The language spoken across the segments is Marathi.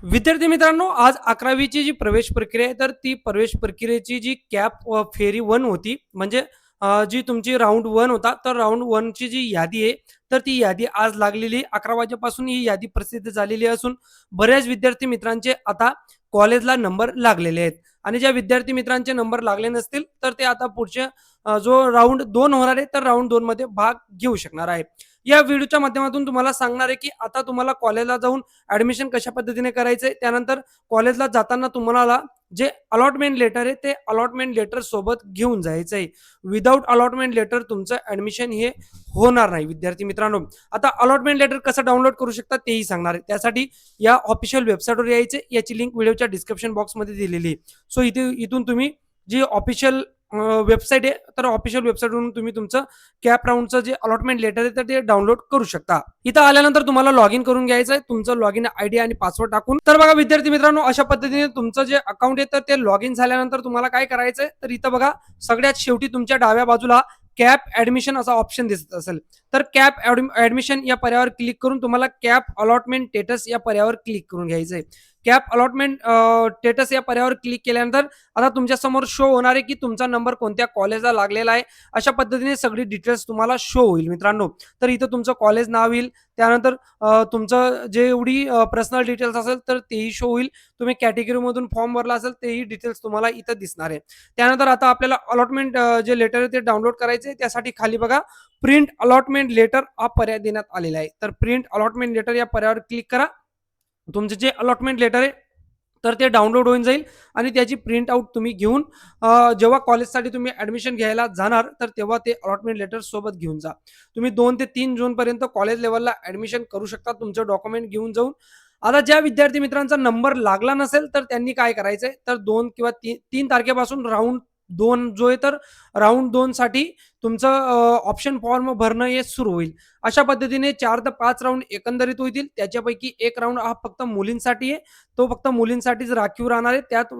विद्यार्थी मित्रांनो, आज 11वीची जी प्रवेश प्रक्रिया आहे, तर ती प्रवेश प्रक्रियेची जी फेरी 1 होती, म्हणजे जी तुमची राउंड 1 होता, तर राउंड 1ची जी यादी आहे, तर ती यादी आज लागलेली 11 वाजेपासून ही यादी प्रसिद्ध झालेली असून बऱ्याच विद्यार्थी मित्रांचे आता कॉलेजला नंबर लागलेले आहेत आणि ज्या विद्यार्थी मित्रांचे नंबर लागले नसतील, तर ते आता पुढच्या जो राउंड 2 होणार आहे, तर राउंड 2 मध्ये भाग घेऊ शकणार आहे. या व्हिडिओच्या माध्यमातून तुम्हाला सांगणार आहे, की आता तुम्हाला कॉलेजला जाऊन ॲडमिशन कशा पद्धतीने करायचंय, त्यानंतर कॉलेजला जाताना तुम्हाला जे अलॉटमेंट लेटर आहे, ते अलॉटमेंट लेटर सोबत घेऊन जायचंय. विदाऊट अलॉटमेंट लेटर तुमचं ॲडमिशन हे होणार नाही विद्यार्थी मित्रांनो. आता अलॉटमेंट लेटर कसं डाउनलोड करू शकता तेही सांगणार आहे. त्यासाठी या ऑफिशियल वेबसाईटवर यायचे. याची लिंक व्हिडिओच्या डिस्क्रिप्शन बॉक्समध्ये दिलेली आहे. सो इथून तुम्ही जी ऑफिशियल वेबसाईट आहे, तर ऑफिशियल वेबसाईटवरून तुम्ही तुमचं कॅप राउंडचं जे अलॉटमेंट लेटर आहे, तर ते डाउनलोड करू शकता. इथं आल्यानंतर तुम्हाला लॉग इन करून घ्यायचं आहे. तुमचं लॉग इन आयडी आणि पासवर्ड टाकून. तर बघा विद्यार्थी मित्रांनो, अशा पद्धतीने तुमचं जे अकाउंट आहे, तर ते लॉग इन झाल्यानंतर तुम्हाला काय करायचंय, तर इथं बघा सगळ्यात शेवटी तुमच्या डाव्या बाजूला कॅप ऍडमिशन असा ऑप्शन दिसत असेल, तर कॅप ऍडमिशन या पर्यायावर क्लिक करून तुम्हाला कॅप अलॉटमेंट स्टेटस या पर्यायावर क्लिक करून घ्यायचंय. कॅप अलॉटमेंट स्टेटस या पर्यायावर क्लिक केल्यानंतर आता तुमच्या समोर शो होणार आहे, की तुमचा नंबर कोणत्या कॉलेजला लागलेला आहे. अशा पद्धतीने सगळी डिटेल्स तुम्हाला शो होईल मित्रांनो. तर इथं तुमचं कॉलेज नाव येईल, त्यानंतर तुमचं जे एवढी पर्सनल डिटेल्स असेल तर तेही शो होईल. तुम्ही कॅटेगरीमधून फॉर्म भरला असेल तेही डिटेल्स तुम्हाला इथं दिसणार आहे. त्यानंतर आता आपल्याला अलॉटमेंट जे लेटर आहे ते डाउनलोड करायचे. त्यासाठी खाली बघा प्रिंट अलॉटमेंट लेटर हा पर्याय देण्यात आलेला आहे. तर प्रिंट अलॉटमेंट लेटर या पर्यायावर क्लिक करा. तुमचं जे अलॉटमेंट लेटर आहे, तर ते डाउनलोड होऊन जाईल आणि त्याची प्रिंट आउट तुम्ही घेऊन जेव्हा कॉलेजसाठी तुम्ही ॲडमिशन घ्यायला जाणार, तर तेव्हा ते अलॉटमेंट लेटर सोबत घेऊन जा. तुम्ही 2 ते 3 जूनपर्यंत कॉलेज लेव्हलला ॲडमिशन करू शकता तुमचं डॉक्युमेंट घेऊन जाऊन. आता ज्या विद्यार्थी मित्रांचा नंबर लागला नसेल, तर त्यांनी काय करायचंय, तर 2 किंवा 3 तारखेपासून राउंड 2 जो आहे, तर राउंड 2 साठी तुमचं ऑप्शन फॉर्म भरणं हे सुरू होईल. अशा पद्धतीने 4 ते 5 राउंड एकंदरीत होतील. त्याच्यापैकी एक राउंड हा फक्त मुलींसाठी आहे. तो फक्त मुलींसाठीच राखीव राहणार आहे. त्यात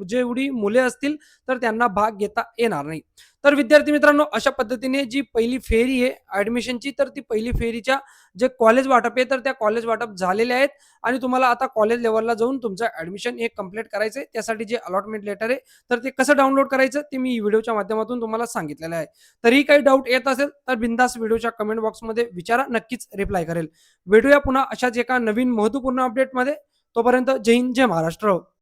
जेवढी मुले असतील, तर त्यांना भाग घेता येणार नाही. तर विद्यार्थी मित्रांनो, अशा पद्धतीने जी पहिली फेरी आहे ॲडमिशनची, तर ती पहिली फेरीच्या जे कॉलेज वाटप आहे, तर त्या कॉलेज वाटप झालेले आहेत आणि तुम्हाला आता कॉलेज लेव्हलला जाऊन तुमचं ॲडमिशन हे कंप्लीट करायचं आहे. त्यासाठी जे अलॉटमेंट लेटर आहे, तर ते कसं डाउनलोड करायचं ते मी व्हिडिओच्या माध्यमातून तुम्हाला सांगितलेलं आहे. तरीही काही डाऊट येत असेल, तर बिनधास्त व्हिडिओच्या कमेंट बॉक्समध्ये विचारा, नक्कीच रिप्लाय करेल. भेटूया पुन्हा अशाच एका नवीन महत्त्वपूर्ण अपडेटमध्ये. तोपर्यंत जय हिंद, जय महाराष्ट्र.